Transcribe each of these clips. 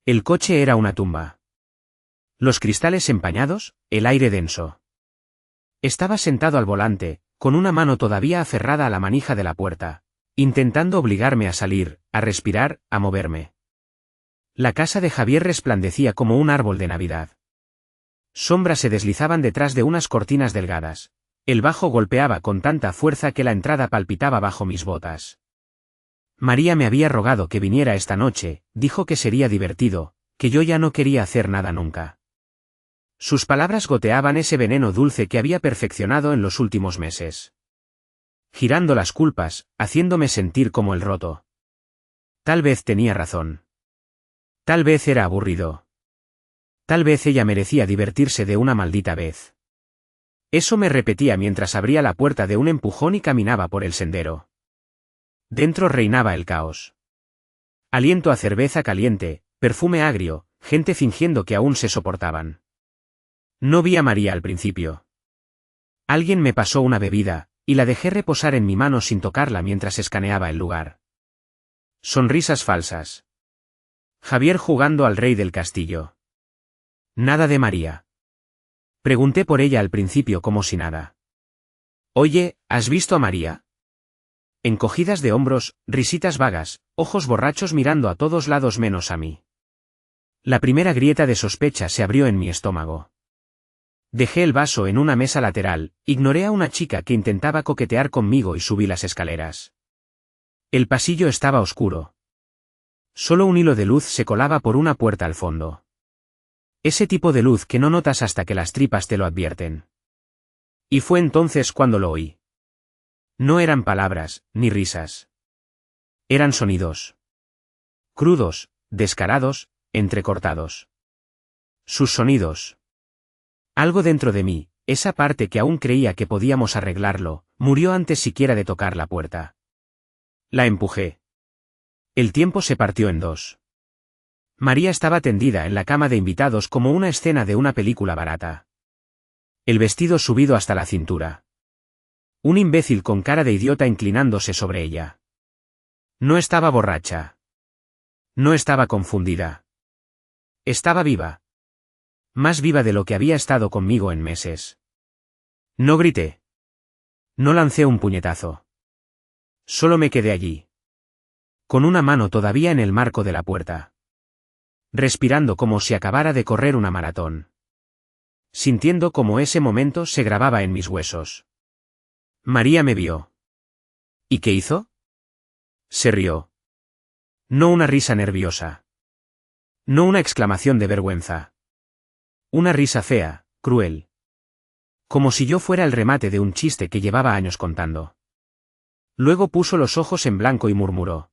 El coche era una tumba. Los cristales empañados, el aire denso. Estaba sentado al volante, con una mano todavía aferrada a la manija de la puerta, intentando obligarme a salir, a respirar, a moverme. La casa de Javier resplandecía como un árbol de Navidad. Sombras se deslizaban detrás de unas cortinas delgadas. El bajo golpeaba con tanta fuerza que la entrada palpitaba bajo mis botas. María me había rogado que viniera esta noche, dijo que sería divertido, que yo ya no quería hacer nada nunca. Sus palabras goteaban ese veneno dulce que había perfeccionado en los últimos meses. Girando las culpas, haciéndome sentir como el roto. Tal vez tenía razón. Tal vez era aburrido. Tal vez ella merecía divertirse de una maldita vez. Eso me repetía mientras abría la puerta de un empujón y caminaba por el sendero. Dentro reinaba el caos. Aliento a cerveza caliente, perfume agrio, gente fingiendo que aún se soportaban. No vi a María al principio. Alguien me pasó una bebida, y la dejé reposar en mi mano sin tocarla mientras escaneaba el lugar. Sonrisas falsas. Javier jugando al rey del castillo. Nada de María. Pregunté por ella al principio como si nada. Oye, ¿has visto a María? Encogidas de hombros, risitas vagas, ojos borrachos mirando a todos lados menos a mí. La primera grieta de sospecha se abrió en mi estómago. Dejé el vaso en una mesa lateral, ignoré a una chica que intentaba coquetear conmigo y subí las escaleras. El pasillo estaba oscuro. Solo un hilo de luz se colaba por una puerta al fondo. Ese tipo de luz que no notas hasta que las tripas te lo advierten. Y fue entonces cuando lo oí. No eran palabras, ni risas. Eran sonidos. Crudos, descarados, entrecortados. Sus sonidos. Algo dentro de mí, esa parte que aún creía que podíamos arreglarlo, murió antes siquiera de tocar la puerta. La empujé. El tiempo se partió en dos. María estaba tendida en la cama de invitados como una escena de una película barata. El vestido subido hasta la cintura. Un imbécil con cara de idiota inclinándose sobre ella. No estaba borracha. No estaba confundida. Estaba viva. Más viva de lo que había estado conmigo en meses. No grité. No lancé un puñetazo. Solo me quedé allí. Con una mano todavía en el marco de la puerta. Respirando como si acabara de correr una maratón. Sintiendo como ese momento se grababa en mis huesos. María me vio. ¿Y qué hizo? Se rió. No una risa nerviosa. No una exclamación de vergüenza. Una risa fea, cruel. Como si yo fuera el remate de un chiste que llevaba años contando. Luego puso los ojos en blanco y murmuró.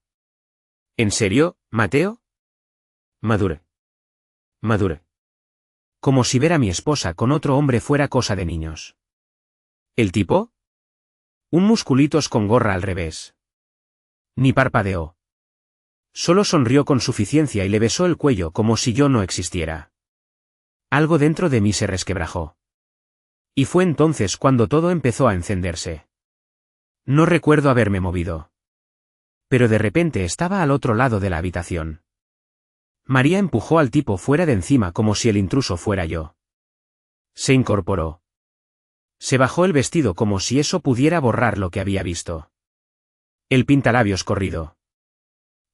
¿En serio, Mateo? Madure. Madure. Como si ver a mi esposa con otro hombre fuera cosa de niños. ¿El tipo? Un musculitos con gorra al revés. Ni parpadeó. Solo sonrió con suficiencia y le besó el cuello como si yo no existiera. Algo dentro de mí se resquebrajó. Y fue entonces cuando todo empezó a encenderse. No recuerdo haberme movido. Pero de repente estaba al otro lado de la habitación. María empujó al tipo fuera de encima como si el intruso fuera yo. Se incorporó. Se bajó el vestido como si eso pudiera borrar lo que había visto. El pintalabios corrido.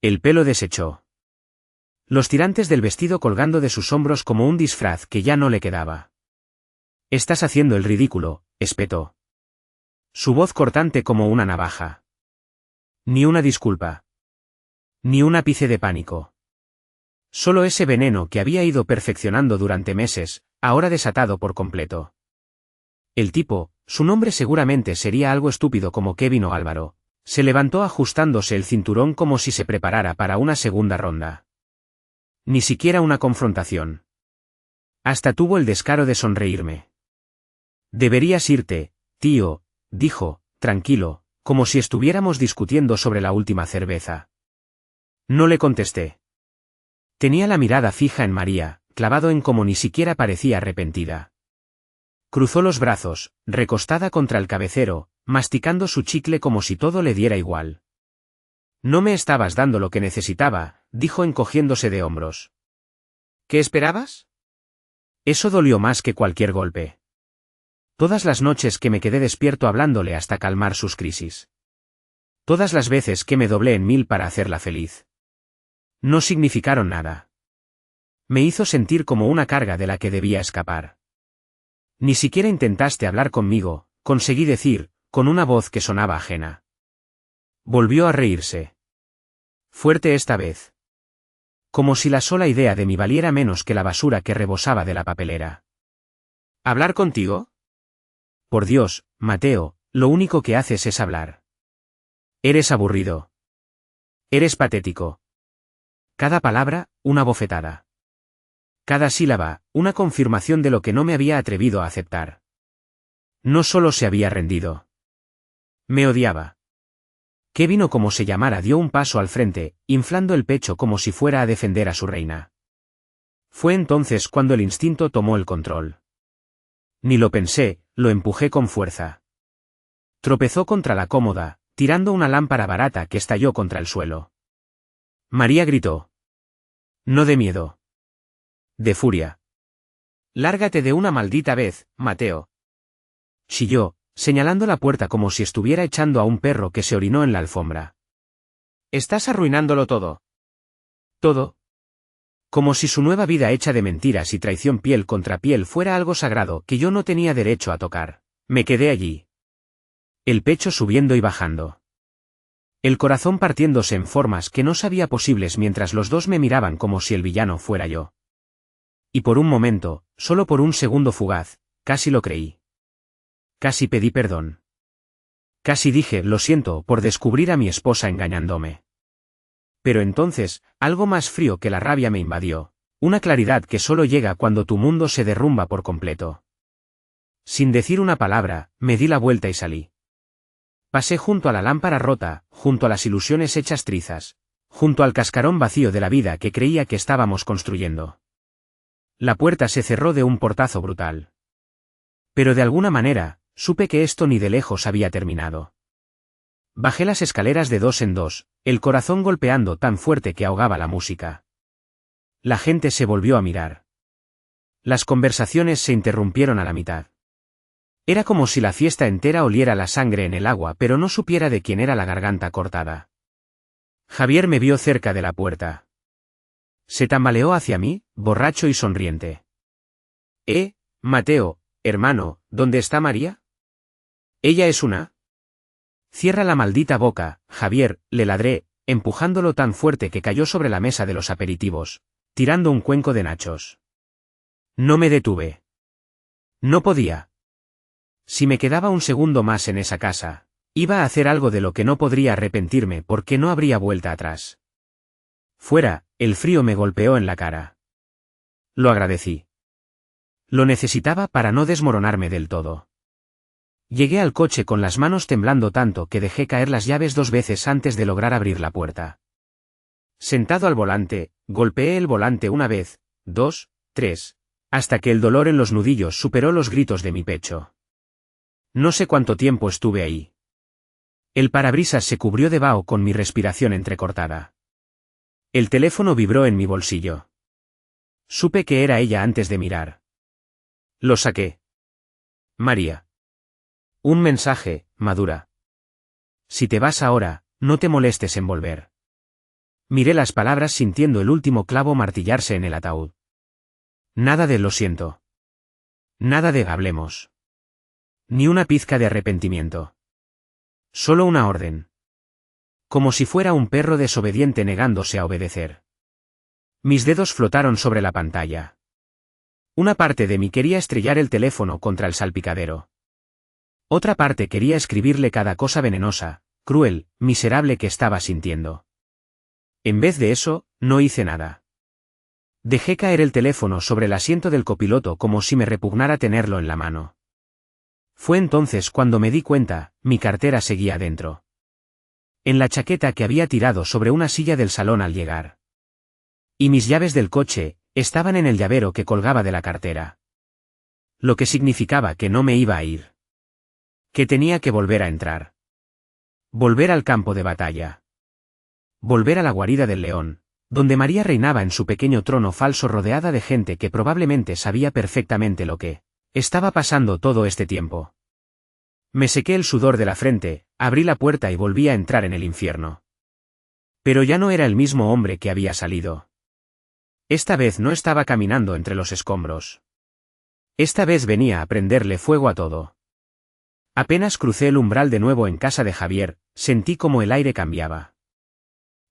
El pelo deshecho. Los tirantes del vestido colgando de sus hombros como un disfraz que ya no le quedaba. Estás haciendo el ridículo, espetó. Su voz cortante como una navaja. Ni una disculpa. Ni un ápice de pánico. Solo ese veneno que había ido perfeccionando durante meses, ahora desatado por completo. El tipo, su nombre seguramente sería algo estúpido como Kevin o Álvaro, se levantó ajustándose el cinturón como si se preparara para una segunda ronda. Ni siquiera una confrontación. Hasta tuvo el descaro de sonreírme. Deberías irte, tío, dijo, tranquilo, como si estuviéramos discutiendo sobre la última cerveza. No le contesté. Tenía la mirada fija en María, clavado en como ni siquiera parecía arrepentida. Cruzó los brazos, recostada contra el cabecero, masticando su chicle como si todo le diera igual. No me estabas dando lo que necesitaba, dijo encogiéndose de hombros. ¿Qué esperabas? Eso dolió más que cualquier golpe. Todas las noches que me quedé despierto hablándole hasta calmar sus crisis. Todas las veces que me doblé en mil para hacerla feliz. No significaron nada. Me hizo sentir como una carga de la que debía escapar. Ni siquiera intentaste hablar conmigo, conseguí decir, con una voz que sonaba ajena. Volvió a reírse. Fuerte esta vez. Como si la sola idea de mí valiera menos que la basura que rebosaba de la papelera. ¿Hablar contigo? Por Dios, Mateo, lo único que haces es hablar. Eres aburrido. Eres patético. Cada palabra, una bofetada. Cada sílaba, una confirmación de lo que no me había atrevido a aceptar. No solo se había rendido. Me odiaba. Kevin o como se llamara dio un paso al frente, inflando el pecho como si fuera a defender a su reina. Fue entonces cuando el instinto tomó el control. Ni lo pensé, lo empujé con fuerza. Tropezó contra la cómoda, tirando una lámpara barata que estalló contra el suelo. María gritó. No de miedo. De furia. Lárgate de una maldita vez, Mateo. Chilló, señalando la puerta como si estuviera echando a un perro que se orinó en la alfombra. Estás arruinándolo todo. Todo. Como si su nueva vida hecha de mentiras y traición piel contra piel fuera algo sagrado que yo no tenía derecho a tocar. Me quedé allí. El pecho subiendo y bajando. El corazón partiéndose en formas que no sabía posibles mientras los dos me miraban como si el villano fuera yo. Y por un momento, solo por un segundo fugaz, casi lo creí. Casi pedí perdón. Casi dije, lo siento, por descubrir a mi esposa engañándome. Pero entonces, algo más frío que la rabia me invadió, una claridad que solo llega cuando tu mundo se derrumba por completo. Sin decir una palabra, me di la vuelta y salí. Pasé junto a la lámpara rota, junto a las ilusiones hechas trizas, junto al cascarón vacío de la vida que creía que estábamos construyendo. La puerta se cerró de un portazo brutal. Pero de alguna manera, supe que esto ni de lejos había terminado. Bajé las escaleras de dos en dos, el corazón golpeando tan fuerte que ahogaba la música. La gente se volvió a mirar. Las conversaciones se interrumpieron a la mitad. Era como si la fiesta entera oliera la sangre en el agua pero no supiera de quién era la garganta cortada. Javier me vio cerca de la puerta. Se tambaleó hacia mí, borracho y sonriente. Mateo, hermano, ¿dónde está María? Ella es una... Cierra la maldita boca, Javier, le ladré, empujándolo tan fuerte que cayó sobre la mesa de los aperitivos, tirando un cuenco de nachos. No me detuve. No podía. Si me quedaba un segundo más en esa casa, iba a hacer algo de lo que no podría arrepentirme porque no habría vuelta atrás. Fuera, el frío me golpeó en la cara. Lo agradecí. Lo necesitaba para no desmoronarme del todo. Llegué al coche con las manos temblando tanto que dejé caer las llaves 2 veces antes de lograr abrir la puerta. Sentado al volante, golpeé el volante 1 vez, 2, 3, hasta que el dolor en los nudillos superó los gritos de mi pecho. No sé cuánto tiempo estuve ahí. El parabrisas se cubrió de vaho con mi respiración entrecortada. El teléfono vibró en mi bolsillo. Supe que era ella antes de mirar. Lo saqué. María. Un mensaje, madura. Si te vas ahora, no te molestes en volver. Miré las palabras sintiendo el último clavo martillarse en el ataúd. Nada de lo siento. Nada de hablemos. Ni una pizca de arrepentimiento. Solo una orden. Como si fuera un perro desobediente negándose a obedecer. Mis dedos flotaron sobre la pantalla. Una parte de mí quería estrellar el teléfono contra el salpicadero. Otra parte quería escribirle cada cosa venenosa, cruel, miserable que estaba sintiendo. En vez de eso, no hice nada. Dejé caer el teléfono sobre el asiento del copiloto como si me repugnara tenerlo en la mano. Fue entonces cuando me di cuenta, mi cartera seguía dentro. En la chaqueta que había tirado sobre una silla del salón al llegar. Y mis llaves del coche, estaban en el llavero que colgaba de la cartera. Lo que significaba que no me iba a ir. Que tenía que volver a entrar. Volver al campo de batalla. Volver a la guarida del león, donde María reinaba en su pequeño trono falso rodeada de gente que probablemente sabía perfectamente lo que estaba pasando todo este tiempo. Me sequé el sudor de la frente, abrí la puerta y volví a entrar en el infierno. Pero ya no era el mismo hombre que había salido. Esta vez no estaba caminando entre los escombros. Esta vez venía a prenderle fuego a todo. Apenas crucé el umbral de nuevo en casa de Javier, sentí como el aire cambiaba.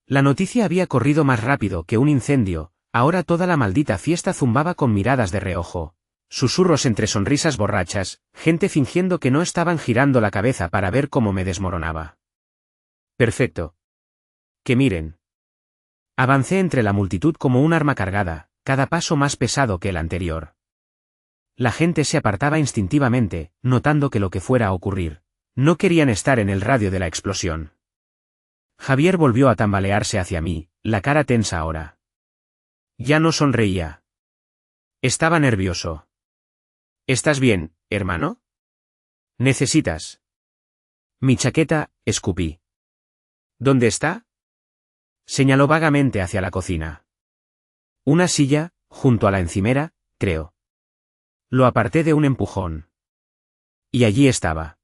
La noticia había corrido más rápido que un incendio, ahora toda la maldita fiesta zumbaba con miradas de reojo, susurros entre sonrisas borrachas, gente fingiendo que no estaban girando la cabeza para ver cómo me desmoronaba. Perfecto. Que miren. Avancé entre la multitud como un arma cargada, cada paso más pesado que el anterior. La gente se apartaba instintivamente, notando que lo que fuera a ocurrir, no querían estar en el radio de la explosión. Javier volvió a tambalearse hacia mí, la cara tensa ahora. Ya no sonreía. Estaba nervioso. ¿Estás bien, hermano? ¿Necesitas? Mi chaqueta, escupí. ¿Dónde está? Señaló vagamente hacia la cocina. Una silla, junto a la encimera, creo. Lo aparté de un empujón. Y allí estaba.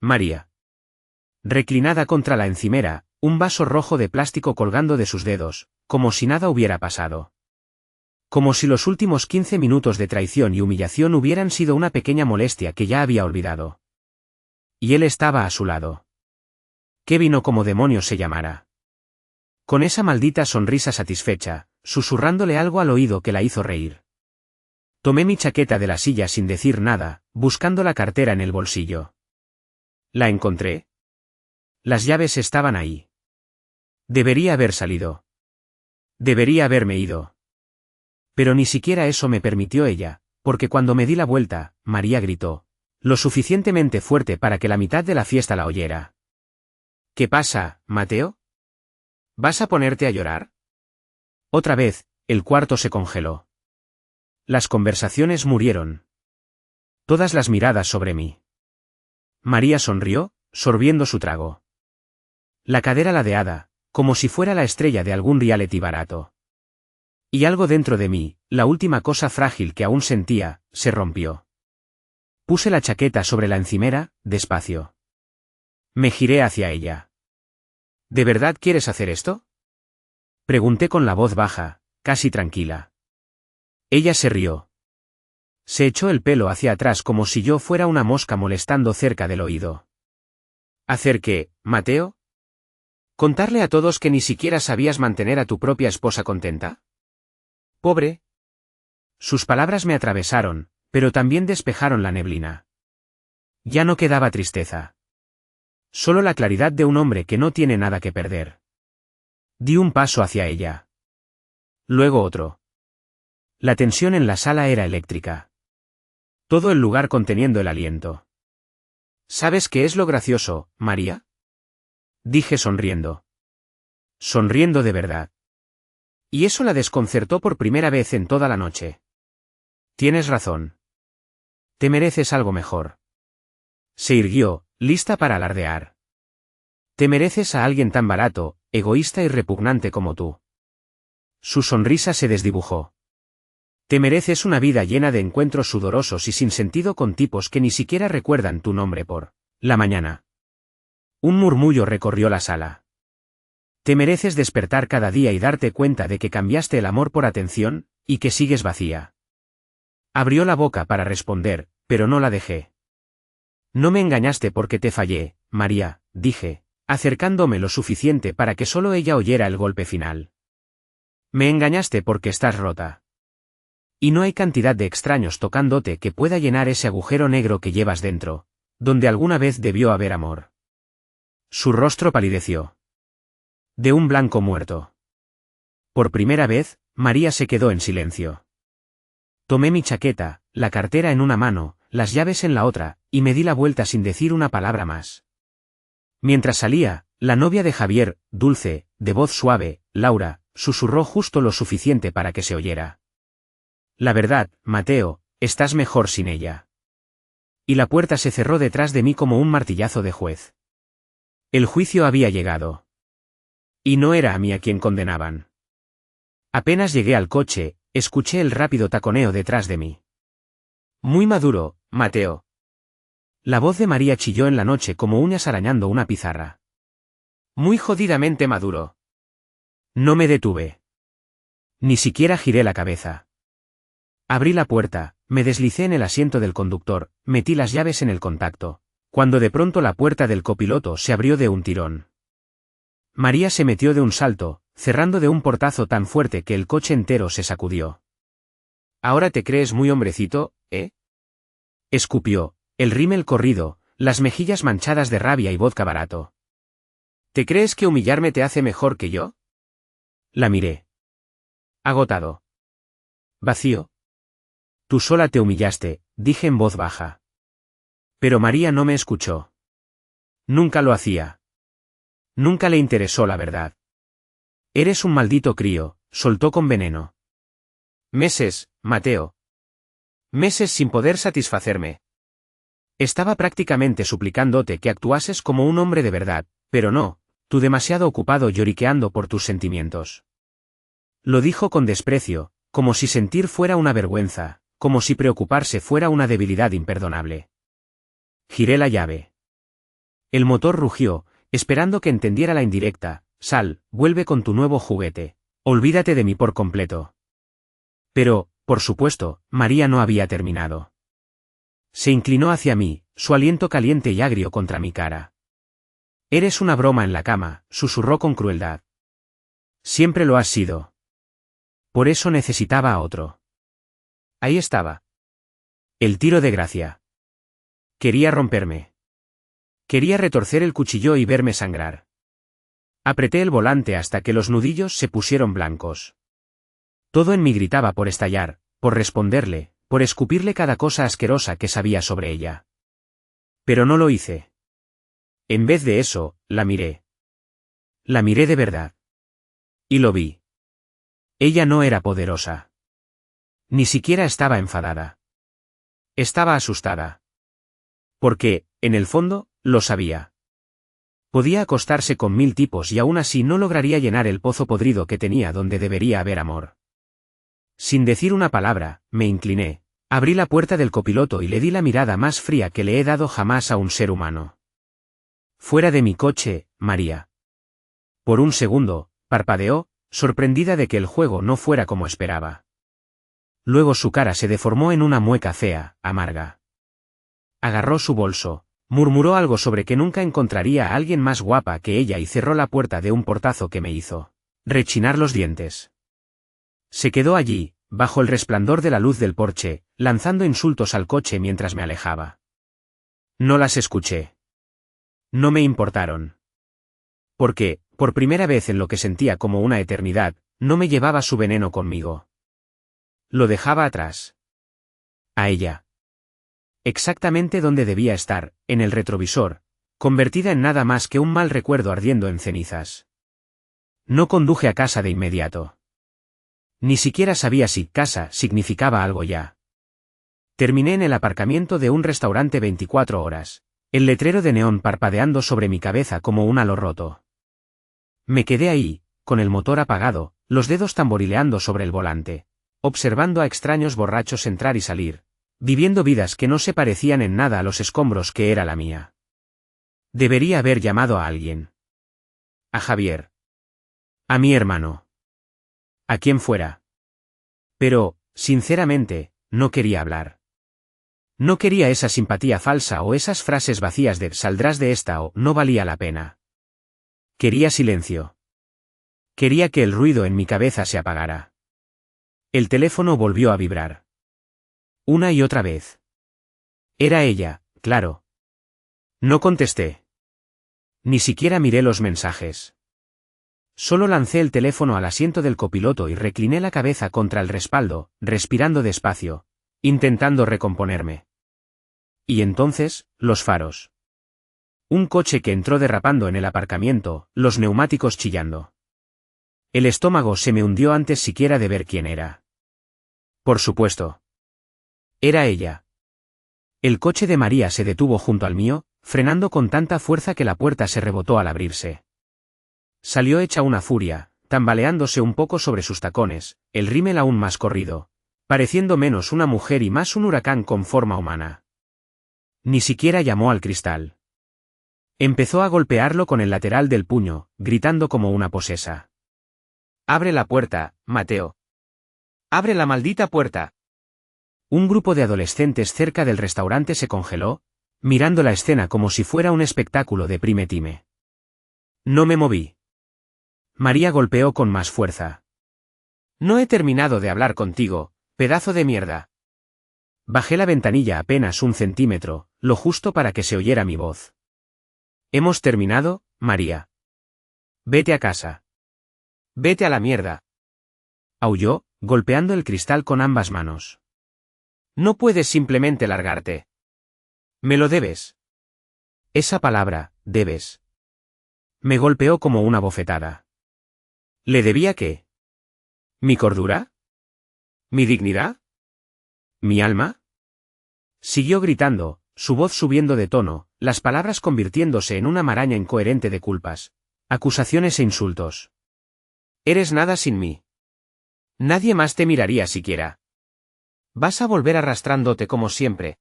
María. Reclinada contra la encimera, un vaso rojo de plástico colgando de sus dedos, como si nada hubiera pasado. Como si los últimos 15 minutos de traición y humillación hubieran sido una pequeña molestia que ya había olvidado. Y él estaba a su lado. Kevin o como demonios se llamara. Con esa maldita sonrisa satisfecha, susurrándole algo al oído que la hizo reír. Tomé mi chaqueta de la silla sin decir nada, buscando la cartera en el bolsillo. ¿La encontré? Las llaves estaban ahí. Debería haber salido. Debería haberme ido. Pero ni siquiera eso me permitió ella, porque cuando me di la vuelta, María gritó, lo suficientemente fuerte para que la mitad de la fiesta la oyera. ¿Qué pasa, Mateo? ¿Vas a ponerte a llorar? Otra vez, el cuarto se congeló. Las conversaciones murieron. Todas las miradas sobre mí. María sonrió, sorbiendo su trago. La cadera ladeada, como si fuera la estrella de algún reality barato. Y algo dentro de mí, la última cosa frágil que aún sentía, se rompió. Puse la chaqueta sobre la encimera, despacio. Me giré hacia ella. ¿De verdad quieres hacer esto? Pregunté con la voz baja, casi tranquila. Ella se rió. Se echó el pelo hacia atrás como si yo fuera una mosca molestando cerca del oído. ¿Hacer qué, Mateo? ¿Contarle a todos que ni siquiera sabías mantener a tu propia esposa contenta? Pobre. Sus palabras me atravesaron, pero también despejaron la neblina. Ya no quedaba tristeza. Solo la claridad de un hombre que no tiene nada que perder. Di un paso hacia ella. Luego otro. La tensión en la sala era eléctrica. Todo el lugar conteniendo el aliento. ¿Sabes qué es lo gracioso, María? Dije sonriendo. Sonriendo de verdad. Y eso la desconcertó por primera vez en toda la noche. Tienes razón. Te mereces algo mejor. Se irguió, lista para alardear. Te mereces a alguien tan barato, egoísta y repugnante como tú. Su sonrisa se desdibujó. Te mereces una vida llena de encuentros sudorosos y sin sentido con tipos que ni siquiera recuerdan tu nombre por la mañana. Un murmullo recorrió la sala. Te mereces despertar cada día y darte cuenta de que cambiaste el amor por atención, y que sigues vacía. Abrió la boca para responder, pero no la dejé. No me engañaste porque te fallé, María, dije, acercándome lo suficiente para que solo ella oyera el golpe final. Me engañaste porque estás rota. Y no hay cantidad de extraños tocándote que pueda llenar ese agujero negro que llevas dentro, donde alguna vez debió haber amor. Su rostro palideció. De un blanco muerto. Por primera vez, María se quedó en silencio. Tomé mi chaqueta, la cartera en una mano, las llaves en la otra, y me di la vuelta sin decir una palabra más. Mientras salía, la novia de Javier, dulce, de voz suave, Laura, susurró justo lo suficiente para que se oyera. La verdad, Mateo, estás mejor sin ella. Y la puerta se cerró detrás de mí como un martillazo de juez. El juicio había llegado. Y no era a mí a quien condenaban. Apenas llegué al coche, escuché el rápido taconeo detrás de mí. Muy maduro, Mateo. La voz de María chilló en la noche como uñas arañando una pizarra. Muy jodidamente maduro. No me detuve. Ni siquiera giré la cabeza. Abrí la puerta, me deslicé en el asiento del conductor, metí las llaves en el contacto, cuando de pronto la puerta del copiloto se abrió de un tirón. María se metió de un salto, cerrando de un portazo tan fuerte que el coche entero se sacudió. ¿Ahora te crees muy hombrecito, eh? Escupió, el rímel corrido, las mejillas manchadas de rabia y vodka barato. ¿Te crees que humillarme te hace mejor que yo? La miré. Agotado. Vacío. Tú sola te humillaste, dije en voz baja. Pero María no me escuchó. Nunca lo hacía. Nunca le interesó la verdad. Eres un maldito crío, soltó con veneno. Meses, Mateo. Meses sin poder satisfacerme. Estaba prácticamente suplicándote que actuases como un hombre de verdad, pero no, tú demasiado ocupado lloriqueando por tus sentimientos. Lo dijo con desprecio, como si sentir fuera una vergüenza, como si preocuparse fuera una debilidad imperdonable. Giré la llave. El motor rugió, esperando que entendiera la indirecta. Sal, vuelve con tu nuevo juguete. Olvídate de mí por completo. Pero, por supuesto, María no había terminado. Se inclinó hacia mí, su aliento caliente y agrio contra mi cara. Eres una broma en la cama, susurró con crueldad. Siempre lo has sido. Por eso necesitaba a otro. Ahí estaba. El tiro de gracia. Quería romperme. Quería retorcer el cuchillo y verme sangrar. Apreté el volante hasta que los nudillos se pusieron blancos. Todo en mí gritaba por estallar, por responderle, por escupirle cada cosa asquerosa que sabía sobre ella. Pero no lo hice. En vez de eso, la miré. La miré de verdad. Y lo vi. Ella no era poderosa. Ni siquiera estaba enfadada. Estaba asustada. Porque, en el fondo, lo sabía. Podía acostarse con 1000 tipos y aún así no lograría llenar el pozo podrido que tenía donde debería haber amor. Sin decir una palabra, me incliné, abrí la puerta del copiloto y le di la mirada más fría que le he dado jamás a un ser humano. Fuera de mi coche, María. Por un segundo, parpadeó, sorprendida de que el juego no fuera como esperaba. Luego su cara se deformó en una mueca fea, amarga. Agarró su bolso, murmuró algo sobre que nunca encontraría a alguien más guapa que ella y cerró la puerta de un portazo que me hizo rechinar los dientes. Se quedó allí, bajo el resplandor de la luz del porche, lanzando insultos al coche mientras me alejaba. No las escuché. No me importaron. Porque, por primera vez en lo que sentía como una eternidad, no me llevaba su veneno conmigo. Lo dejaba atrás. A ella. Exactamente donde debía estar, en el retrovisor, convertida en nada más que un mal recuerdo ardiendo en cenizas. No conduje a casa de inmediato. Ni siquiera sabía si casa significaba algo ya. Terminé en el aparcamiento de un restaurante 24 horas, el letrero de neón parpadeando sobre mi cabeza como un halo roto. Me quedé ahí, con el motor apagado, los dedos tamborileando sobre el volante, observando a extraños borrachos entrar y salir, viviendo vidas que no se parecían en nada a los escombros que era la mía. Debería haber llamado a alguien. A Javier. A mi hermano. A quien fuera. Pero, sinceramente, no quería hablar. No quería esa simpatía falsa o esas frases vacías de «saldrás de esta» o «no valía la pena». Quería silencio. Quería que el ruido en mi cabeza se apagara. El teléfono volvió a vibrar. Una y otra vez. Era ella, claro. No contesté. Ni siquiera miré los mensajes. Solo lancé el teléfono al asiento del copiloto y recliné la cabeza contra el respaldo, respirando despacio, intentando recomponerme. Y entonces, los faros. Un coche que entró derrapando en el aparcamiento, los neumáticos chillando. El estómago se me hundió antes siquiera de ver quién era. Por supuesto. Era ella. El coche de María se detuvo junto al mío, frenando con tanta fuerza que la puerta se rebotó al abrirse. Salió hecha una furia, tambaleándose un poco sobre sus tacones, el rímel aún más corrido, pareciendo menos una mujer y más un huracán con forma humana. Ni siquiera llamó al cristal. Empezó a golpearlo con el lateral del puño, gritando como una posesa. «Abre la puerta, Mateo. ¡Abre la maldita puerta!». Un grupo de adolescentes cerca del restaurante se congeló, mirando la escena como si fuera un espectáculo de prime time. No me moví. María golpeó con más fuerza. «No he terminado de hablar contigo, pedazo de mierda». Bajé la ventanilla apenas 1 centímetro, lo justo para que se oyera mi voz. «¿Hemos terminado, María? Vete a casa. Vete a la mierda», aulló, golpeando el cristal con ambas manos. «No puedes simplemente largarte. Me lo debes». Esa palabra, debes. Me golpeó como una bofetada. ¿Le debía qué? ¿Mi cordura? ¿Mi dignidad? ¿Mi alma? Siguió gritando, su voz subiendo de tono, las palabras convirtiéndose en una maraña incoherente de culpas, acusaciones e insultos. «Eres nada sin mí. Nadie más te miraría siquiera. Vas a volver arrastrándote como siempre».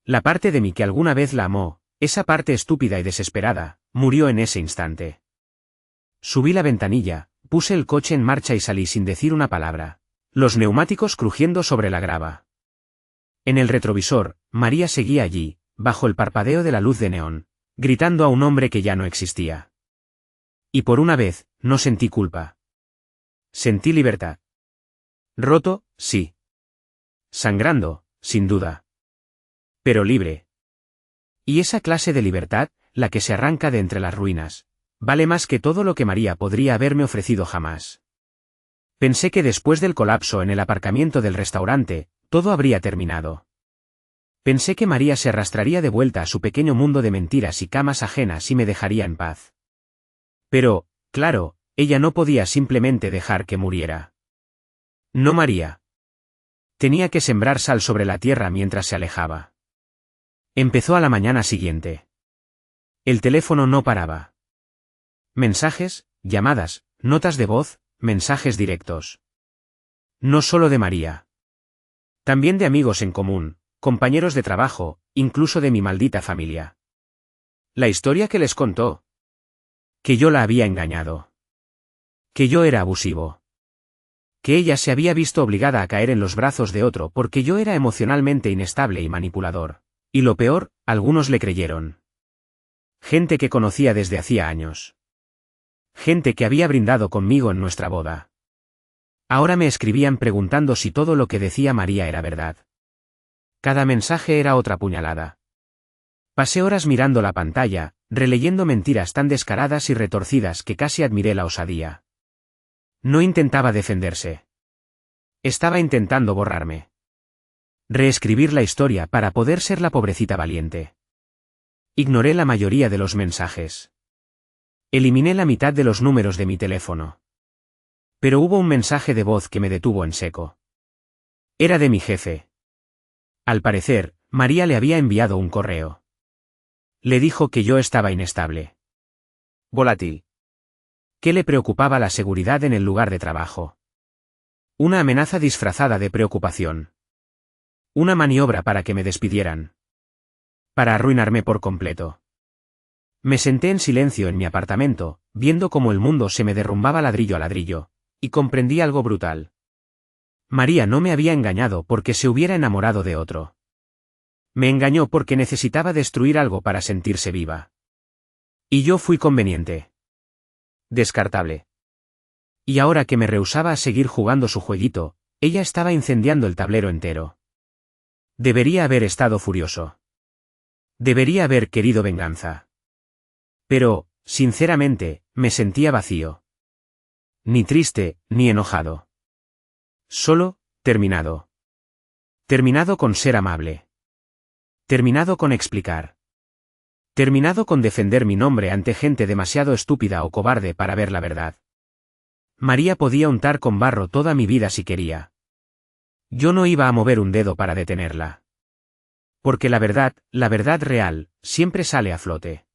La parte de mí que alguna vez la amó, esa parte estúpida y desesperada, murió en ese instante. Subí la ventanilla, puse el coche en marcha y salí sin decir una palabra, los neumáticos crujiendo sobre la grava. En el retrovisor, María seguía allí, bajo el parpadeo de la luz de neón, gritando a un hombre que ya no existía. Y por una vez, no sentí culpa. Sentí libertad. Roto, sí. Sangrando, sin duda. Pero libre. Y esa clase de libertad, la que se arranca de entre las ruinas, vale más que todo lo que María podría haberme ofrecido jamás. Pensé que después del colapso en el aparcamiento del restaurante, todo habría terminado. Pensé que María se arrastraría de vuelta a su pequeño mundo de mentiras y camas ajenas y me dejaría en paz. Pero, claro, ella no podía simplemente dejar que muriera. No María. Tenía que sembrar sal sobre la tierra mientras se alejaba. Empezó a la mañana siguiente. El teléfono no paraba. Mensajes, llamadas, notas de voz, mensajes directos. No solo de María. También de amigos en común, compañeros de trabajo, incluso de mi maldita familia. La historia que les contó. Que yo la había engañado. Que yo era abusivo. Que ella se había visto obligada a caer en los brazos de otro porque yo era emocionalmente inestable y manipulador. Y lo peor, algunos le creyeron. Gente que conocía desde hacía años. Gente que había brindado conmigo en nuestra boda. Ahora me escribían preguntando si todo lo que decía María era verdad. Cada mensaje era otra puñalada. Pasé horas mirando la pantalla, releyendo mentiras tan descaradas y retorcidas que casi admiré la osadía. No intentaba defenderse. Estaba intentando borrarme. Reescribir la historia para poder ser la pobrecita valiente. Ignoré la mayoría de los mensajes. Eliminé la mitad de los números de mi teléfono. Pero hubo un mensaje de voz que me detuvo en seco. Era de mi jefe. Al parecer, María le había enviado un correo. Le dijo que yo estaba inestable. Volátil. Que le preocupaba la seguridad en el lugar de trabajo. Una amenaza disfrazada de preocupación. Una maniobra para que me despidieran. Para arruinarme por completo. Me senté en silencio en mi apartamento, viendo cómo el mundo se me derrumbaba ladrillo a ladrillo, y comprendí algo brutal. María no me había engañado porque se hubiera enamorado de otro. Me engañó porque necesitaba destruir algo para sentirse viva. Y yo fui conveniente. Descartable. Y ahora que me rehusaba a seguir jugando su jueguito, ella estaba incendiando el tablero entero. Debería haber estado furioso. Debería haber querido venganza. Pero, sinceramente, me sentía vacío. Ni triste, ni enojado. Solo, terminado. Terminado con ser amable. Terminado con explicar. Terminado con defender mi nombre ante gente demasiado estúpida o cobarde para ver la verdad. María podía untar con barro toda mi vida si quería. Yo no iba a mover un dedo para detenerla. Porque la verdad real, siempre sale a flote.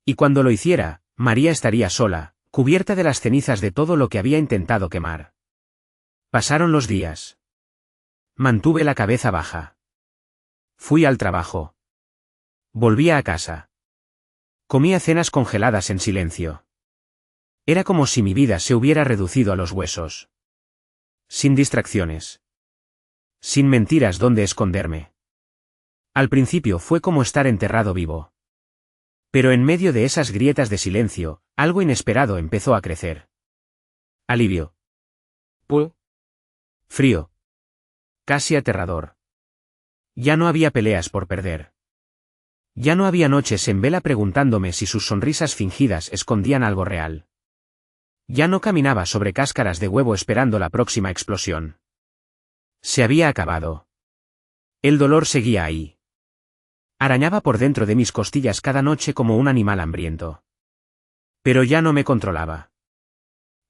Y cuando lo hiciera, María estaría sola, cubierta de las cenizas de todo lo que había intentado quemar. Pasaron los días. Mantuve la cabeza baja. Fui al trabajo. Volvía a casa. Comía cenas congeladas en silencio. Era como si mi vida se hubiera reducido a los huesos. Sin distracciones. Sin mentiras donde esconderme. Al principio fue como estar enterrado vivo. Pero en medio de esas grietas de silencio, algo inesperado empezó a crecer. Alivio. Frío. Casi aterrador. Ya no había peleas por perder. Ya no había noches en vela preguntándome si sus sonrisas fingidas escondían algo real. Ya no caminaba sobre cáscaras de huevo esperando la próxima explosión. Se había acabado. El dolor seguía ahí. Arañaba por dentro de mis costillas cada noche como un animal hambriento. Pero ya no me controlaba.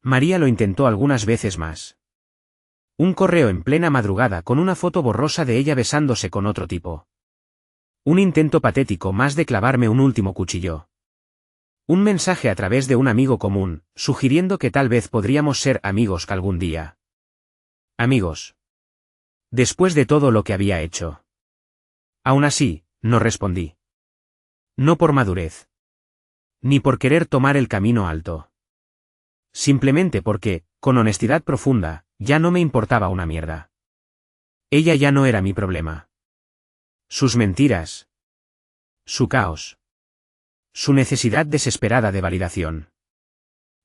María lo intentó algunas veces más. Un correo en plena madrugada con una foto borrosa de ella besándose con otro tipo. Un intento patético más de clavarme un último cuchillo. Un mensaje a través de un amigo común, sugiriendo que tal vez podríamos ser amigos algún día. Amigos. Después de todo lo que había hecho. Aún así, no respondí. No por madurez. Ni por querer tomar el camino alto. Simplemente porque, con honestidad profunda, ya no me importaba una mierda. Ella ya no era mi problema. Sus mentiras. Su caos. Su necesidad desesperada de validación.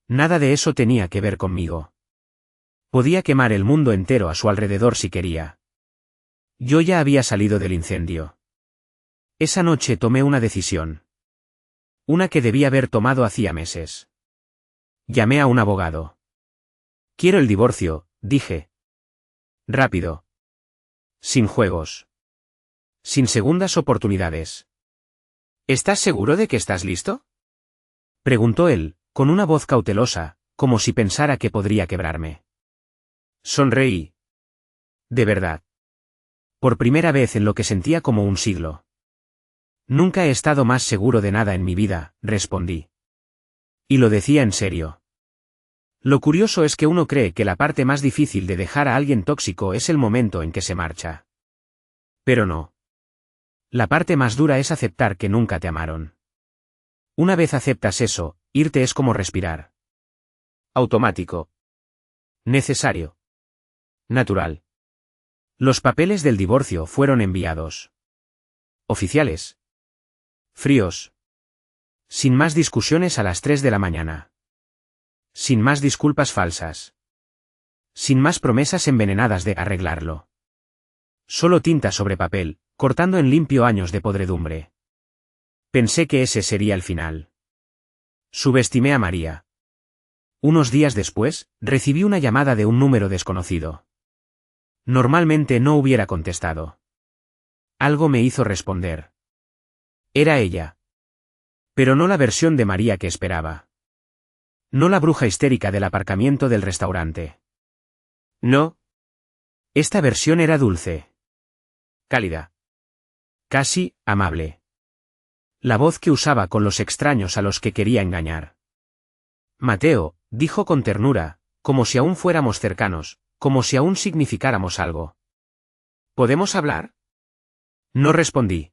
Nada de eso tenía que ver conmigo. Podía quemar el mundo entero a su alrededor si quería. Yo ya había salido del incendio. Esa noche tomé una decisión. Una que debía haber tomado hacía meses. Llamé a un abogado. Quiero el divorcio, dije. Rápido. Sin juegos. Sin segundas oportunidades. ¿Estás seguro de que estás listo? Preguntó él, con una voz cautelosa, como si pensara que podría quebrarme. Sonreí. De verdad. Por primera vez en lo que sentía como un siglo. Nunca he estado más seguro de nada en mi vida, respondí. Y lo decía en serio. Lo curioso es que uno cree que la parte más difícil de dejar a alguien tóxico es el momento en que se marcha. Pero no. La parte más dura es aceptar que nunca te amaron. Una vez aceptas eso, irte es como respirar. Automático. Necesario. Natural. Los papeles del divorcio fueron enviados. Oficiales. Fríos. Sin más discusiones a las 3 de la mañana. Sin más disculpas falsas. Sin más promesas envenenadas de arreglarlo. Solo tinta sobre papel, cortando en limpio años de podredumbre. Pensé que ese sería el final. Subestimé a María. Unos días después, recibí una llamada de un número desconocido. Normalmente no hubiera contestado. Algo me hizo responder. Era ella. Pero no la versión de María que esperaba. No la bruja histérica del aparcamiento del restaurante. No. Esta versión era dulce. Cálida. Casi amable. La voz que usaba con los extraños a los que quería engañar. Mateo, dijo con ternura, como si aún fuéramos cercanos, como si aún significáramos algo. ¿Podemos hablar? No respondí.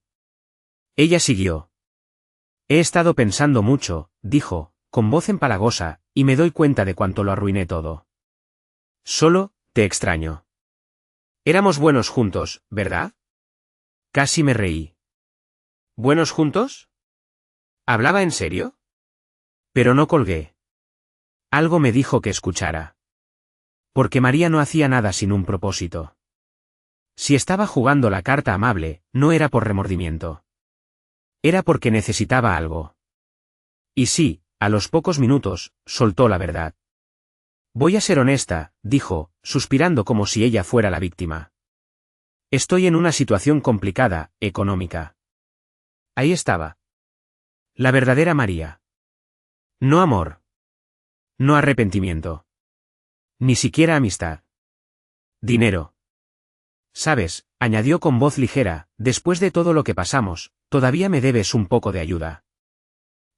Ella siguió. He estado pensando mucho, dijo, con voz empalagosa, y me doy cuenta de cuánto lo arruiné todo. Solo, te extraño. Éramos buenos juntos, ¿verdad? Casi me reí. ¿Buenos juntos? ¿Hablaba en serio? Pero no colgué. Algo me dijo que escuchara. Porque María no hacía nada sin un propósito. Si estaba jugando la carta amable, no era por remordimiento. Era porque necesitaba algo. Y sí, a los pocos minutos, soltó la verdad. Voy a ser honesta, dijo, suspirando como si ella fuera la víctima. Estoy en una situación complicada, económica. Ahí estaba. La verdadera María. No amor. No arrepentimiento. Ni siquiera amistad. Dinero. Sabes, añadió con voz ligera, después de todo lo que pasamos, todavía me debes un poco de ayuda.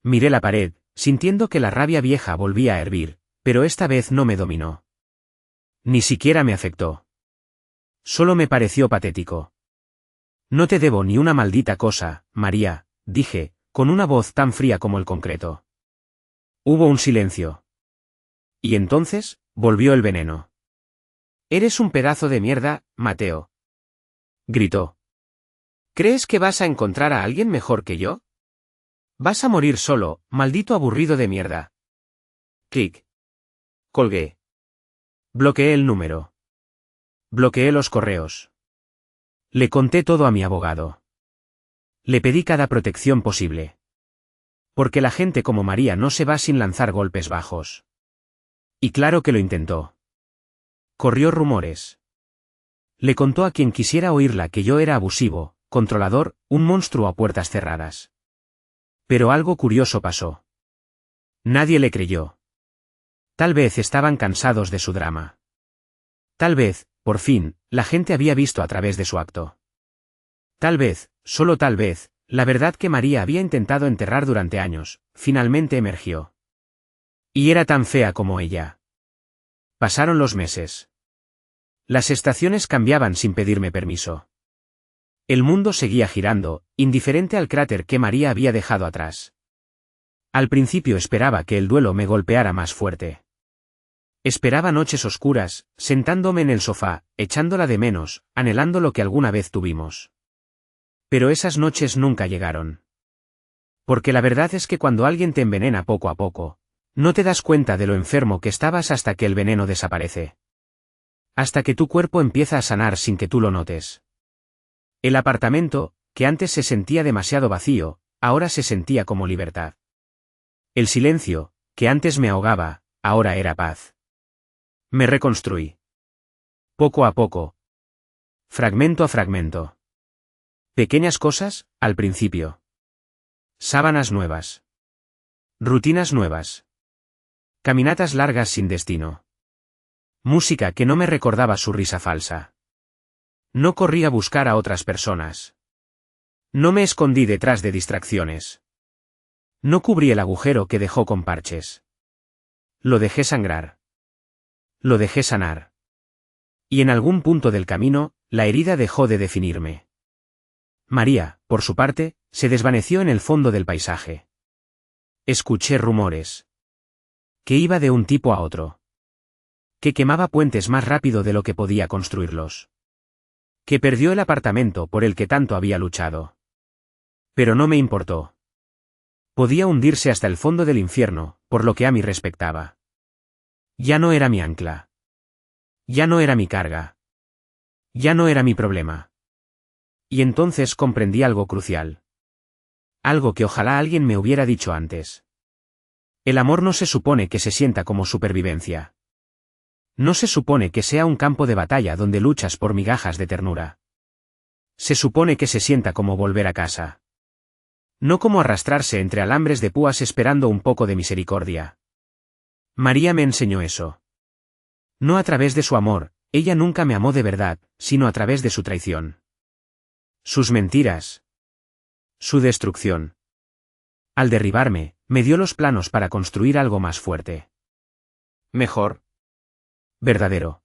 Miré la pared, sintiendo que la rabia vieja volvía a hervir, pero esta vez no me dominó. Ni siquiera me afectó. Solo me pareció patético. No te debo ni una maldita cosa, María, dije, con una voz tan fría como el concreto. Hubo un silencio. Y entonces, volvió el veneno. Eres un pedazo de mierda, Mateo. Gritó. ¿Crees que vas a encontrar a alguien mejor que yo? Vas a morir solo, maldito aburrido de mierda. Clic. Colgué. Bloqueé el número. Bloqueé los correos. Le conté todo a mi abogado. Le pedí cada protección posible. Porque la gente como María no se va sin lanzar golpes bajos. Y claro que lo intentó. Corrió rumores. Le contó a quien quisiera oírla que yo era abusivo, controlador, un monstruo a puertas cerradas. Pero algo curioso pasó. Nadie le creyó. Tal vez estaban cansados de su drama. Tal vez, por fin, la gente había visto a través de su acto. Tal vez, solo tal vez, la verdad que María había intentado enterrar durante años, finalmente emergió. Y era tan fea como ella. Pasaron los meses. Las estaciones cambiaban sin pedirme permiso. El mundo seguía girando, indiferente al cráter que María había dejado atrás. Al principio esperaba que el duelo me golpeara más fuerte. Esperaba noches oscuras, sentándome en el sofá, echándola de menos, anhelando lo que alguna vez tuvimos. Pero esas noches nunca llegaron. Porque la verdad es que cuando alguien te envenena poco a poco, no te das cuenta de lo enfermo que estabas hasta que el veneno desaparece. Hasta que tu cuerpo empieza a sanar sin que tú lo notes. El apartamento, que antes se sentía demasiado vacío, ahora se sentía como libertad. El silencio, que antes me ahogaba, ahora era paz. Me reconstruí. Poco a poco. Fragmento a fragmento. Pequeñas cosas, al principio. Sábanas nuevas. Rutinas nuevas. Caminatas largas sin destino. Música que no me recordaba su risa falsa. No corrí a buscar a otras personas. No me escondí detrás de distracciones. No cubrí el agujero que dejó con parches. Lo dejé sangrar. Lo dejé sanar. Y en algún punto del camino, la herida dejó de definirme. María, por su parte, se desvaneció en el fondo del paisaje. Escuché rumores. Que iba de un tipo a otro. Que quemaba puentes más rápido de lo que podía construirlos. Que perdió el apartamento por el que tanto había luchado. Pero no me importó. Podía hundirse hasta el fondo del infierno, por lo que a mí respectaba. Ya no era mi ancla. Ya no era mi carga. Ya no era mi problema. Y entonces comprendí algo crucial. Algo que ojalá alguien me hubiera dicho antes. El amor no se supone que se sienta como supervivencia. No se supone que sea un campo de batalla donde luchas por migajas de ternura. Se supone que se sienta como volver a casa. No como arrastrarse entre alambres de púas esperando un poco de misericordia. María me enseñó eso. No a través de su amor, ella nunca me amó de verdad, sino a través de su traición. Sus mentiras. Su destrucción. Al derribarme, me dio los planos para construir algo más fuerte. Mejor. Verdadero.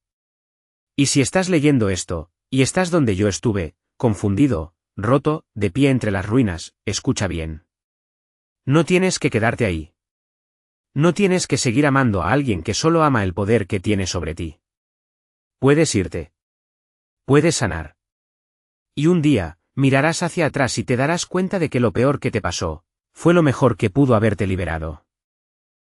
Y si estás leyendo esto, y estás donde yo estuve, confundido, roto, de pie entre las ruinas, escucha bien. No tienes que quedarte ahí. No tienes que seguir amando a alguien que solo ama el poder que tiene sobre ti. Puedes irte. Puedes sanar. Y un día, mirarás hacia atrás y te darás cuenta de que lo peor que te pasó, fue lo mejor que pudo haberte liberado.